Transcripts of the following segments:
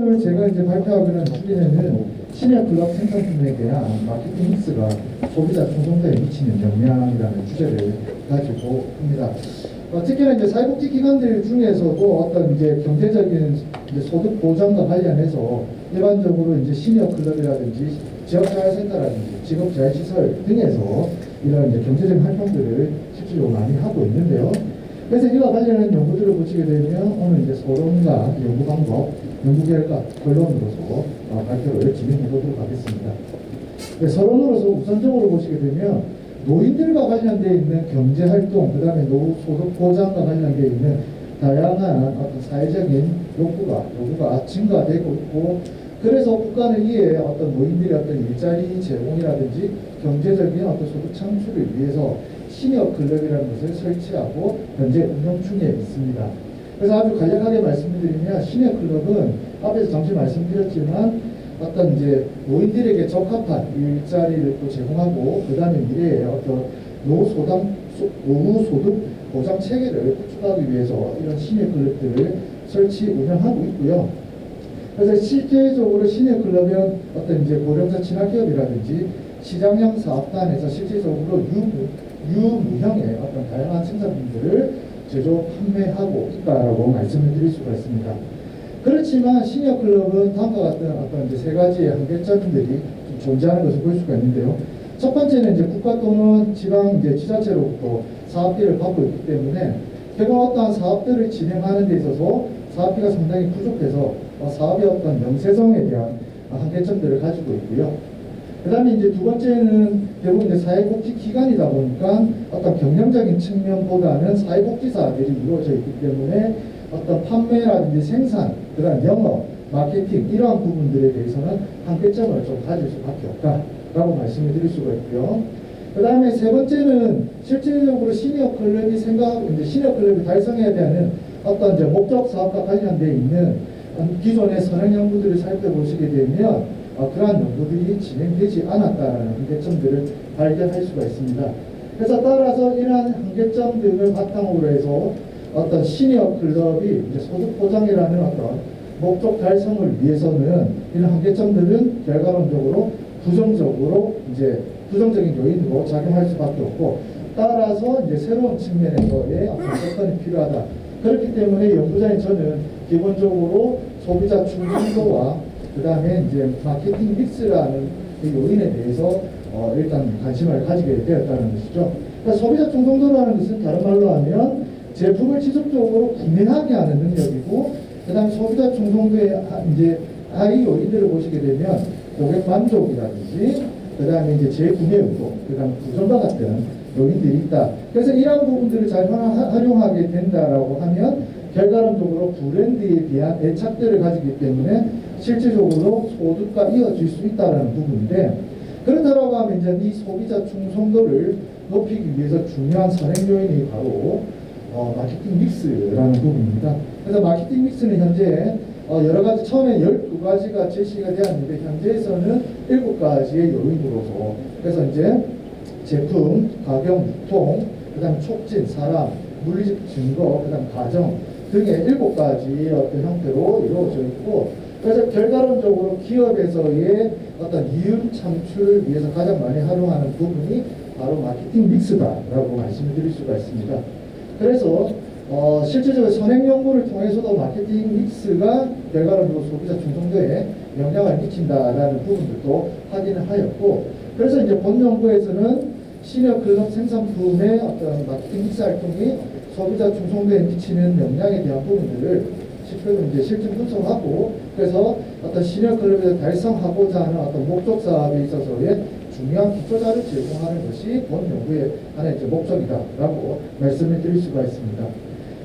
오늘 제가 이제 발표하기로 한 주제는 시니어클럽 생산품에 대한 마케팅 믹스가 소비자 충성도에 미치는 영향이라는 주제를 가지고 합니다. 특히나 이제 사회복지기관들 중에서도 어떤 이제 경제적인 이제 소득 보장과 관련해서 일반적으로 이제 시니어클럽이라든지 지역자활센터라든지 직업자활시설 등에서 이런 이제 경제적 활동들을 실질적으로 많이 하고 있는데요. 그래서 이와 관련한 연구들을 보시게 되면 오늘 이제 서론과 연구 방법, 연구 결과, 결론으로서 발표를 진행해 보도록 하겠습니다. 서론으로서 우선적으로 보시게 되면 노인들과 관련되어 있는 경제 활동, 그 다음에 노후 소득 보장과 관련되어 있는 다양한 어떤 사회적인 요구가 증가되고 있고, 그래서 국가는 이에 어떤 노인들의 어떤 일자리 제공이라든지 경제적인 어떤 소득 창출을 위해서 시니어 클럽이라는 것을 설치하고 현재 운영 중에 있습니다. 그래서 아주 간략하게 말씀드리면 시니어 클럽은 앞에서 잠시 말씀드렸지만 어떤 이제 노인들에게 적합한 일자리를 또 제공하고, 그 다음에 미래에 어떤 노후 소득 보장 체계를 구축하기 위해서 이런 시니어 클럽들을 설치 운영하고 있고요. 그래서 실제적으로 시니어 클럽은 어떤 이제 고령자 친화 기업이라든지 시장형 사업단에서 실질적으로 유무형의 어떤 다양한 생산품들을 제조 판매하고 있다라고 말씀을 드릴 수가 있습니다. 그렇지만 시니어 클럽은 다음과 같은 어떤 이제 세 가지의 한계점들이 좀 존재하는 것을 볼 수가 있는데요. 첫 번째는 이제 국가 또는 지방 이제 지자체로부터 사업비를 받고 있기 때문에 결국 어떠한 사업들을 진행하는 데 있어서 사업비가 상당히 부족해서 사업의 어떤 명세성에 대한 한계점들을 가지고 있고요. 그 다음에 이제 두 번째는 결국 이제 사회복지 기관이다 보니까 어떤 경영적인 측면보다는 사회복지사들이 이루어져 있기 때문에 어떤 판매라든지 생산, 그 다음 영업, 마케팅 이러한 부분들에 대해서는 한계점을 좀 가질 수밖에 없다라고 말씀을 드릴 수가 있고요. 그 다음에 세 번째는 실질적으로 시니어 클럽이 달성해야 되는 어떤 이제 목적 사업과 관련되어 있는 기존의 선행 연구들을 살펴보시게 되면 그러한 연구들이 진행되지 않았다는 한계점들을 발견할 수가 있습니다. 그래서 따라서 이러한 한계점 등을 바탕으로 해서 어떤 시니어 클럽이 이제 소득 보장이라는 어떤 목적 달성을 위해서는 이런 한계점들은 결과론적으로 부정적인 요인으로 작용할 수밖에 없고, 따라서 이제 새로운 측면에서의 어떤 접근이 필요하다. 그렇기 때문에 연구자인 저는 기본적으로 소비자 충성도와 그 다음에 이제 마케팅 믹스라는 그 요인에 대해서 일단 관심을 가지게 되었다는 것이죠. 그러니까 소비자 충성도라는 것은 다른 말로 하면 제품을 지속적으로 구매하게 하는 능력이고, 그 다음에 소비자 충성도의 이제 하위 요인들을 보시게 되면 고객 만족이라든지, 그 다음에 이제 재구매 의도, 그 다음에 부정과 같은 요인들이 있다. 그래서 이러한 부분들을 잘 활용하게 된다라고 하면 결과론적으로 브랜드에 대한 애착들을 가지기 때문에 실질적으로 소득과 이어질 수 있다는 부분인데, 그렇다고 하면 이제 이 소비자 충성도를 높이기 위해서 중요한 선행 요인이 바로 마케팅 믹스라는 부분입니다. 그래서 마케팅 믹스는 현재 여러 가지, 처음에 12가지가 제시가 되었는데 현재에서는 7가지의 요인으로서, 그래서 이제 제품, 가격, 유통, 그 다음에 촉진, 사람, 물리적 증거, 그 다음 가정 등의 7가지의 어떤 형태로 이루어져 있고, 그래서 결과론적으로 기업에서의 어떤 이윤 창출을 위해서 가장 많이 활용하는 부분이 바로 마케팅 믹스다라고 말씀을 드릴 수가 있습니다. 그래서 실질적으로 선행 연구를 통해서도 마케팅 믹스가 결과론적으로 소비자 충성도에 영향을 미친다라는 부분들도 확인을 하였고, 그래서 이제 본 연구에서는 시니어 클럽 생산품의 어떤 마케팅 믹스 활동이 소비자 충성도에 미치는 영향에 대한 부분들을 실증 분석하고, 그래서 어떤 시니어 클럽에서 달성하고자 하는 어떤 목적 사업에 있어서의 중요한 기초자를 제공하는 것이 본 연구의 하나의 이제 목적이다라고 말씀을 드릴 수가 있습니다.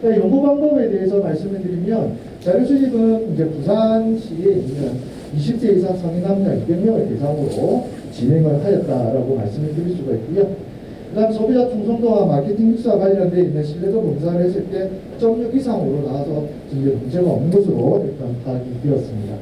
연구 방법에 대해서 말씀을 드리면 자료 수집은 이제 부산시에 있는 20세 이상 성인 남녀 200명을 대상으로 진행을 하였다라고 말씀을 드릴 수가 있고요. 그 다음 소비자 충성도와 마케팅 믹스와 관련되어 있는 신뢰도 검사를 했을 때 0.6 이상으로 나와서 이제 문제가 없는 것으로 일단 파악이 되었습니다.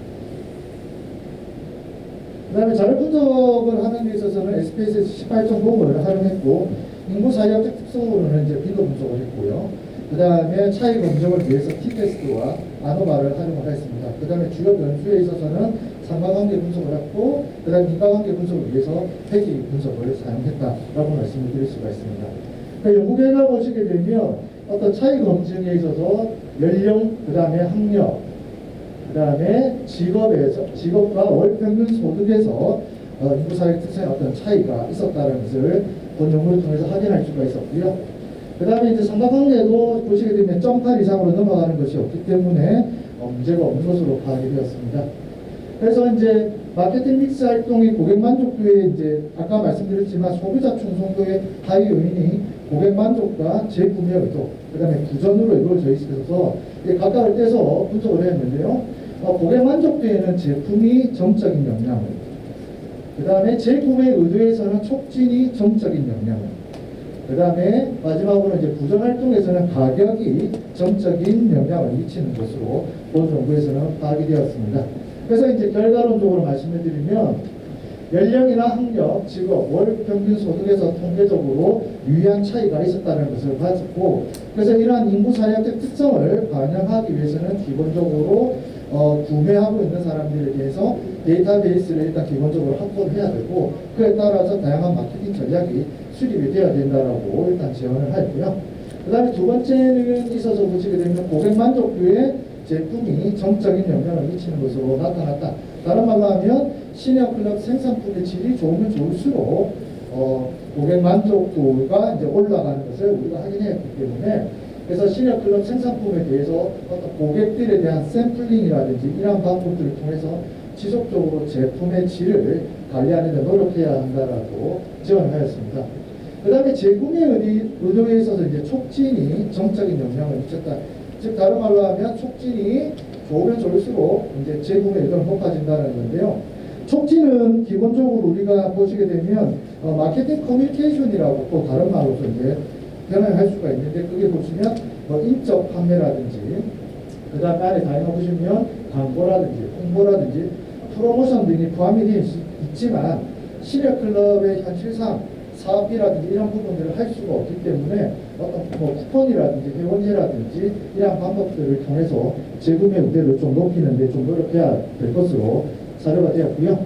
그 다음에 자료 분석을 하는 데 있어서는 SPSS 18.0을 활용했고, 인구 사회학적 특성으로는 이제 빈도 분석을 했고요. 그 다음에 차이 검증을 위해서 T-테스트와 아노바를 활용을 했습니다. 그 다음에 주요 변수에 있어서는 상관관계 분석을 했고, 그 다음에 인과관계 분석을 위해서 회귀 분석을 사용했다라고 말씀을 드릴 수가 있습니다. 그러니까 연구 결과 보시게 되면 어떤 차이 검증에 있어서 연령, 그 다음에 학력, 그 다음에 직업과 월 평균 소득에서 인구 사회 특성의 어떤 차이가 있었다는 것을 본 연구를 통해서 확인할 수가 있었고요. 그 다음에 이제 삼각관계도 보시게 되면 0.8 이상으로 넘어가는 것이 없기 때문에 문제가 없는 것으로 파악이 되었습니다. 그래서 이제 마케팅 믹스 활동이 고객 만족도에 이제 아까 말씀드렸지만 소비자 충성도의 하위 요인이 고객 만족과 재구매 의도, 그 다음에 부전으로 이루어져 있어서 각각을 떼서 분석을 했는데요. 고객 만족도에는 제품이 정적인 영향을, 그 다음에 재구매 의도에서는 촉진이 정적인 영향을, 그 다음에 마지막으로 이제 부전 활동에서는 가격이 정적인 영향을 미치는 것으로 본 연구에서는 파악이 되었습니다. 그래서 이제 결과론적으로 말씀을 드리면 연령이나 학력, 직업, 월 평균 소득에서 통계적으로 유의한 차이가 있었다는 것을 봤고, 그래서 이러한 인구 사회학적 특성을 반영하기 위해서는 기본적으로 구매하고 있는 사람들에 대해서 데이터베이스를 일단 기본적으로 확보를 해야 되고, 그에 따라서 다양한 마케팅 전략이 수립이 되어야 된다라고 일단 제언을 하였고요. 그 다음에 두 번째는 있어서 보시게 되면 고객 만족도에 제품이 정적인 영향을 미치는 것으로 나타났다. 다른 말로 하면 시니어클럽 생산품의 질이 좋으면 좋을수록 고객 만족도가 이제 올라가는 것을 우리가 확인했기 때문에, 그래서 시니어클럽 생산품에 대해서 어떤 고객들에 대한 샘플링이라든지 이러한 방법들을 통해서 지속적으로 제품의 질을 관리하는 데 노력해야 한다라고 제언하였습니다. 그 다음에 재구매 의도에 있어서 이제 촉진이 정적인 영향을 미쳤다. 즉 다른 말로 하면 촉진이 좋으면 좋을수록 이제 재구매 의도는 높아진다는 건데요. 촉진은 기본적으로 우리가 보시게 되면 마케팅 커뮤니케이션이라고 또 다른 말로서 이제 변화할 수가 있는데, 그게 보시면 인적 판매라든지, 그 다음에 안에 다이나 보시면 광고라든지 홍보라든지 프로모션 등이 포함이 되어 있지만 시니어클럽의 현실상 사업비라든지 이런 부분들을 할 수가 없기 때문에 어떤 쿠폰이라든지 회원제라든지 이런 방법들을 통해서 재구매 의도를 좀 높이는 데 좀 노력해야 될 것으로 사료가 되었고요.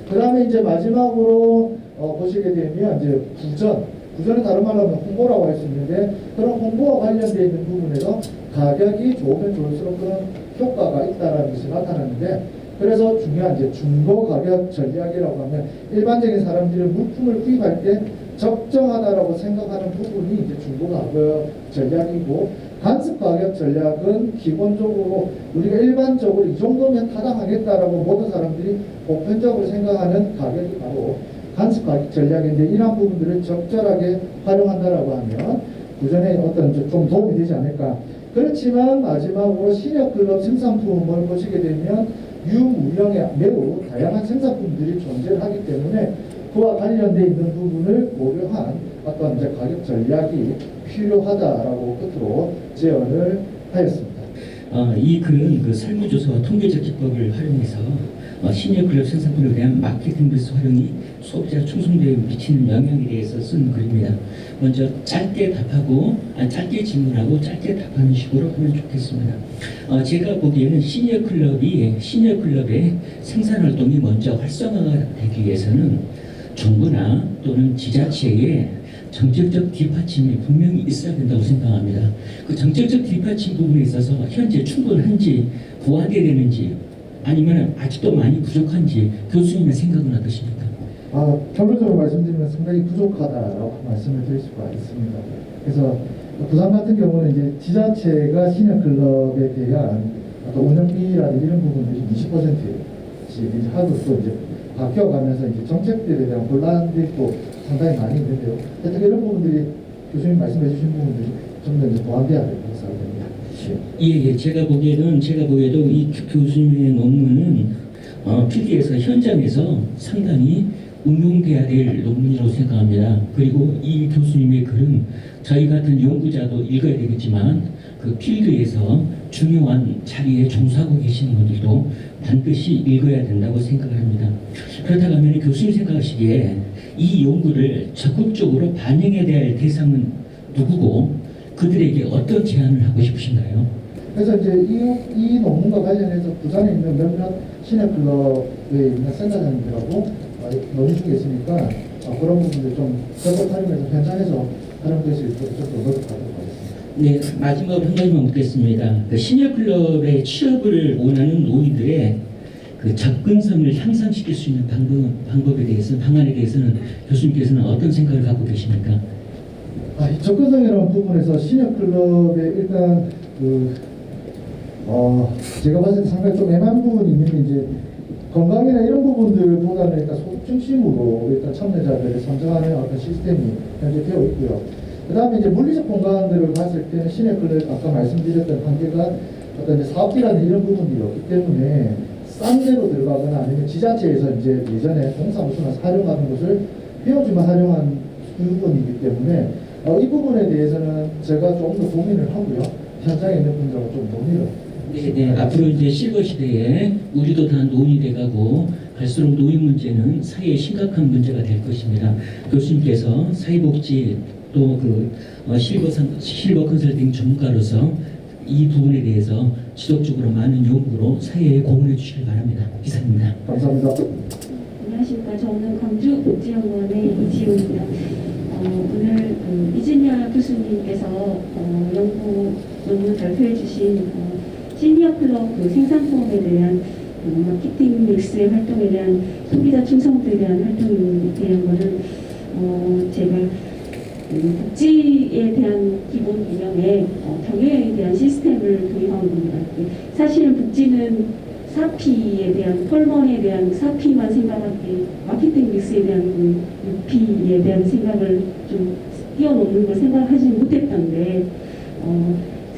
그 다음에 이제 마지막으로 보시게 되면 이제 부전은 다른 말로 하면 홍보라고 할 수 있는데, 그런 홍보와 관련되어 있는 부분에서 가격이 좋으면 좋을수록 그런 효과가 있다는 것이 나타나는데, 그래서 중요한 이제 중고 가격 전략이라고 하면 일반적인 사람들이 물품을 구입할 때 적정하다라고 생각하는 부분이 이제 중고 가격 전략이고, 간섭 가격 전략은 기본적으로 우리가 일반적으로 이 정도면 타당하겠다라고 모든 사람들이 보편적으로 생각하는 가격이 바로 간섭 가격 전략인데, 이러한 부분들을 적절하게 활용한다라고 하면 구전에 어떤 좀 도움이 되지 않을까. 그렇지만 마지막으로 시니어클럽 생산품을 보시게 되면 유무형의 매우 다양한 생산품들이 존재하기 때문에 그와 관련되어 있는 부분을 고려한 어떤 이제 가격 전략이 필요하다라고 끝으로 제언을 하였습니다. 이 글은 그 설문조사와 통계적 기법을 활용해서 시니어클럽 생산품에 대한 마케팅 비스 활용이 소비자 충성도에 미치는 영향에 대해서 쓴 글입니다. 먼저 짧게 답하고 짧게 질문하고 짧게 답하는 식으로 하면 좋겠습니다. 제가 보기에는 시니어클럽의 생산활동이 먼저 활성화가 되기 위해서는 정부나 또는 지자체의 정책적 뒷받침이 분명히 있어야 된다고 생각합니다. 그 정책적 뒷받침 부분에 있어서 현재 충분한지 보완돼야 되는지 아니면 아직도 많이 부족한지 교수님의 생각은 어떠십니까? 결론적으로 말씀드리면 상당히 부족하다라고 말씀을 드릴 수가 있습니다. 그래서 부산 같은 경우는 이제 지자체가 시니어클럽에 대한 어떤 운영비라든지 이런 부분들이 20%씩 이제 하도 또 이제 바뀌어가면서 이제 정책들에 대한 혼란들이 또 상당히 많이 있는데요. 특히 이런 부분들이 교수님 말씀해 주신 부분들이 좀 더 이제 보완돼야 될 것으로 생각됩니다. 예, 제가 보기에도 이 교수님의 논문은 필기에서 현장에서 상당히 응용돼야 될 논문이라고 생각합니다. 그리고 이 교수님의 글은 저희 같은 연구자도 읽어야 되겠지만 그 필드에서 중요한 자리에 종사하고 계시는 분들도 반드시 읽어야 된다고 생각을 합니다. 그렇다고 하면 교수님 생각하시기에 이 연구를 적극적으로 반영해야 될 대상은 누구고 그들에게 어떤 제안을 하고 싶으신가요? 그래서 이제 이 논문과 관련해서 부산에 있는 몇몇 시내클럽에 있는 센터장님들하고 논의 중에 있으니까 그런 부분들 좀 적극 활용해서 현장에서 활용될 수 있도록 좀 노력하도록 하겠습니다. 네, 마지막으로 한 가지만 묻겠습니다. 그 시니어클럽에 취업을 원하는 노인들의 그 접근성을 향상시킬 수 있는 방법에 대해서, 방안에 대해서는 교수님께서는 어떤 생각을 갖고 계십니까? 이 접근성이라는 부분에서 시니어클럽에 일단 제가 봤을 때 상당히 좀 애매한 부분이 있는 게 이제 건강이나 이런 부분들보다는 일단 소득 중심으로 일단 참여자들을 선정하는 어떤 시스템이 현재 되어 있고요. 그 다음에 이제 물리적 공간들을 봤을 때는 시내클럽 아까 말씀드렸던 한계가 어떤 이제 사업비라는 이런 부분들이 없기 때문에 싼 데로 들어가거나 아니면 지자체에서 이제 예전에 동사무소나 사용하는 것을 회원주만 활용한 부분이기 때문에 이 부분에 대해서는 제가 좀 더 고민을 하고요. 현장에 있는 분들하고 좀 논의를 네, 앞으로 이제 실버 시대에 우리도 다 노인이 돼가고 갈수록 노인 문제는 사회의 심각한 문제가 될 것입니다. 교수님께서 사회복지 또 실버 컨설팅 전문가로서 이 부분에 대해서 지속적으로 많은 연구로 사회에 공헌해 주시길 바랍니다. 이상입니다. 감사합니다. 안녕하십니까. 저는 광주복지연구원의 이지우입니다. 오늘 이진열 교수님께서 연구 논문 발표해 주신 시니어 클럽 생산forum에 대한 마케팅 믹스의 활동에 대한 소비자 충성도에 대한 활동에 대한 것을 제가 복지에 대한 기본 개념에 경영에 대한 시스템을 도입한 겁니다. 사실은 복지는 사피에 대한 펄먼에 대한 사피만 생각하기 마케팅 믹스에 대한 UP에 대한 생각을 좀 뛰어넘는 걸 생각하지 못했던데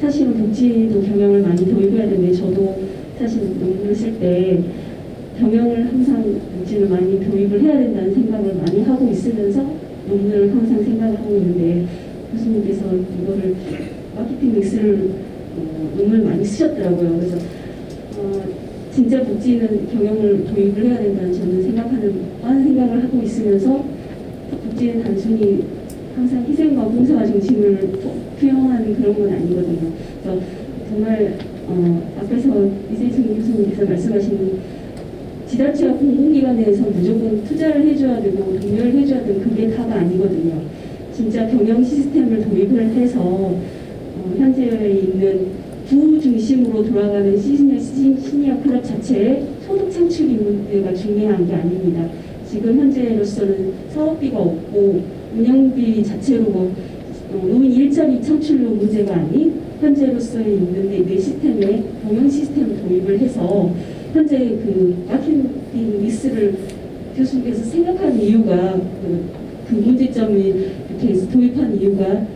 사실은 복지도 경영을 많이 도입해야 되는데 저도 사실 논문을 쓸 때 경영을 항상 복지를 많이 도입을 해야 된다는 생각을 많이 하고 있으면서 논문을 항상 생각을 하고 있는데 교수님께서 이거를 마케팅 믹스를 논문을 많이 쓰셨더라고요. 그래서 진짜 복지는 경영을 도입을 해야 된다는 저는 많은 생각을 하고 있으면서 복지는 단순히 항상 희생과 봉사 정신을 표현하는 그런 건 아니거든요. 그래서 정말 앞에서 이재승 교수님께서 말씀하신 지자체와 공공기관에서 무조건 투자를 해줘야 되고 동료를 해줘야 되는 그게 다가 아니거든요. 진짜 경영 시스템을 도입을 해서 현재에 있는 부 중심으로 돌아가는 시니어 클럽 자체의 소득 창출 문제가 중요한 게 아닙니다. 지금 현재로서는 사업비가 없고 운영비 자체로 노인 일자리 창출로 문제가 아닌 현재로서의 있는 내 시스템에 경영 시스템을 도입을 해서 현재 마케팅 믹스를 교수님께서 생각한 이유가 그 문제점을 이렇게 도입한 이유가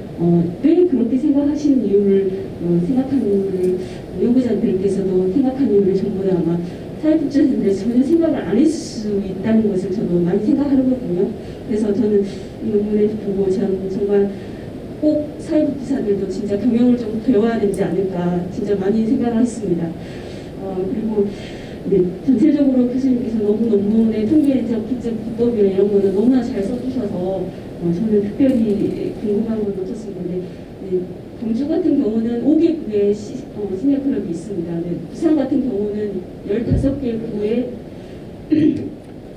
왜 그렇게 생각하시는 이유를 생각하는 이유를 연구자들께서도 생각한 이유를 전부 다 아마 사회복지사들에서 전혀 생각을 안 했을 수 있다는 것을 저도 많이 생각하거든요. 그래서 저는 이 논문을 보고 저는 정말 꼭 사회복지사들도 진짜 경영을 좀 배워야 되지 않을까 진짜 많이 생각을 했습니다. 그리고 전체적으로 교수님께서 너무 논문의 통계적 기법이나 이런 거는 너무나 잘 써주셔서 저는 특별히 궁금한 걸 놓쳤습니다. 광주 같은 경우는 5개 구에 시니어 클럽이 있습니다. 부산 같은 경우는 15개 구에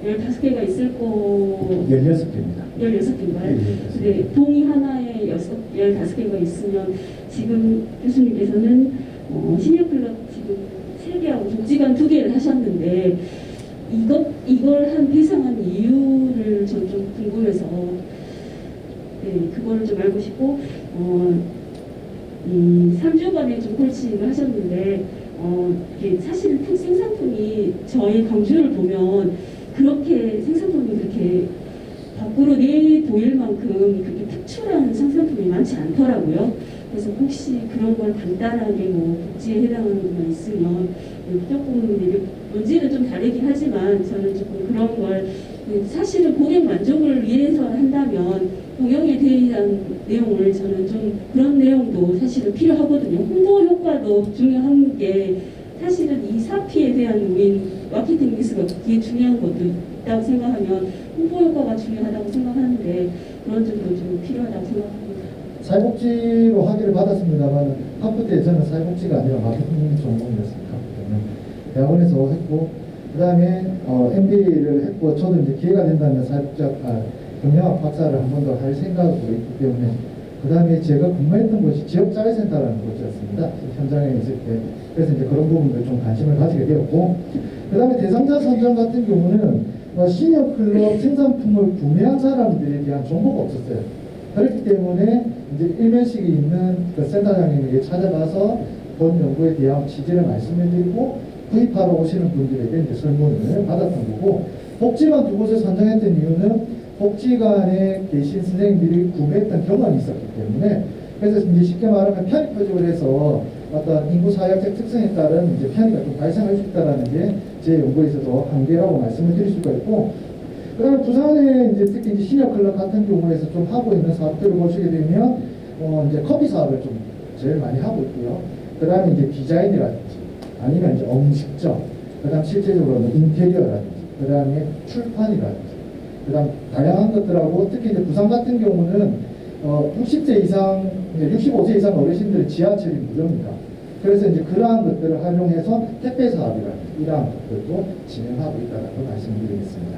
15개가 있을 거 16개입니다. 16개인가요? 네, 동이 하나에 15개가 있으면 지금 교수님께서는 시니어 클럽 지금 3개하고 복지관 2개를 하셨는데 이걸 배상한 이유를 전 좀 궁금해서 그거를 좀 알고 싶고 3주간에 좀 홀칭을 하셨는데 사실 생산품이 저희 광주를 보면 그렇게 생산품이 그렇게 밖으로 내보일 만큼 그렇게 특출한 생산품이 많지 않더라고요. 그래서 혹시 그런 걸 간단하게 복지에 해당하는 것만 있으면 조금 문제는 좀 다르긴 하지만 저는 조금 그런 걸 사실은 고객 만족을 위해서 한다면 경영에 대한 내용을 저는 좀 그런 내용도 사실은 필요하거든요. 홍보 효과도 중요한 게 사실은 이 사피에 대한 우리 마케팅 믹스가 되게 중요한 것도 있다고 생각하면 홍보 효과가 중요하다고 생각하는데 그런 점도 좀 필요하다고 생각합니다. 사회복지로 학위를 받았습니다만 학부 때 저는 사회복지가 아니라 마케팅 전공이었습니다. 대학원에서 했고 그 다음에 MBA를 했고 저도 이제 기회가 된다면 경영학 박사를 한 번 더 할 생각으로 있기 때문에 그 다음에 제가 근무했던 곳이 지역자회센터라는 곳이었습니다. 현장에 있을 때. 그래서 이제 그런 부분들 좀 관심을 가지게 되었고 그 다음에 대상자 선정 같은 경우는 시니어 클럽 생산품을 구매한 사람들에 대한 정보가 없었어요. 그렇기 때문에 이제 일면식이 있는 그 센터장님에게 찾아가서 본 연구에 대한 취지를 말씀을 드리고 구입하러 오시는 분들에게 이제 설문을 받았던 거고 복지관 두 곳을 선정했던 이유는 복지관에 계신 선생님들이 구매했던 경험이 있었기 때문에 그래서 이제 쉽게 말하면 편의 표적을 해서 어떤 인구 사회학적 특성에 따른 이제 편의가 좀 발생할 수 있다는 게 제 연구에서도 한계라고 말씀을 드릴 수가 있고 그다음에 부산에 이제 특히 이제 시니어 클럽 같은 경우에서 좀 하고 있는 사업들을 보시게 되면 이제 커피 사업을 좀 제일 많이 하고 있고요. 그다음에 이제 디자인이라든지 아니면 이제 음식점, 그다음 실제적으로는 인테리어라든지 그다음에 출판이라든지 그다음 다양한 것들하고 특히 이제 부산 같은 경우는 60세 이상, 65세 이상 어르신들 지하철이 무료입니다. 그래서 이제 그러한 것들을 활용해서 택배 사업이라든지 이러한 것들도 진행하고 있다는 걸 말씀드리겠습니다.